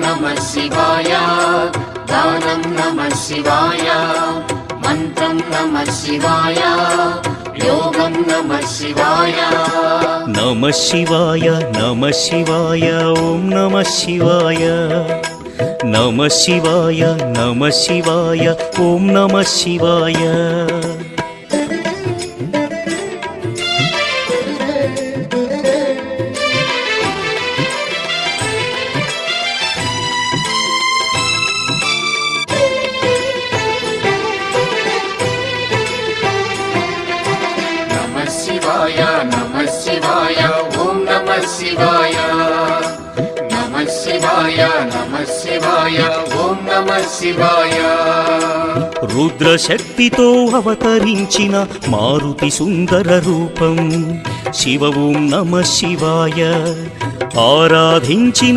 नमः शिवाय गानं नमः शिवाय मन्त्रं नमः शिवाय योगं नमः शिवाय नमः शिवाय नमः शिवाय ॐ नमः शिवाय नमः शिवाय नमः शिवाय ॐ नमः शिवाय नमः शिवाय ॐ नमः शिवाय नमः शिवाय नमः शिवाय ॐ नमः शिवाय రుద్రశక్తితో అవతరించిన మారుతి సుందర రూపం శివ ఓం నమః శివాయ ఆరాధించిన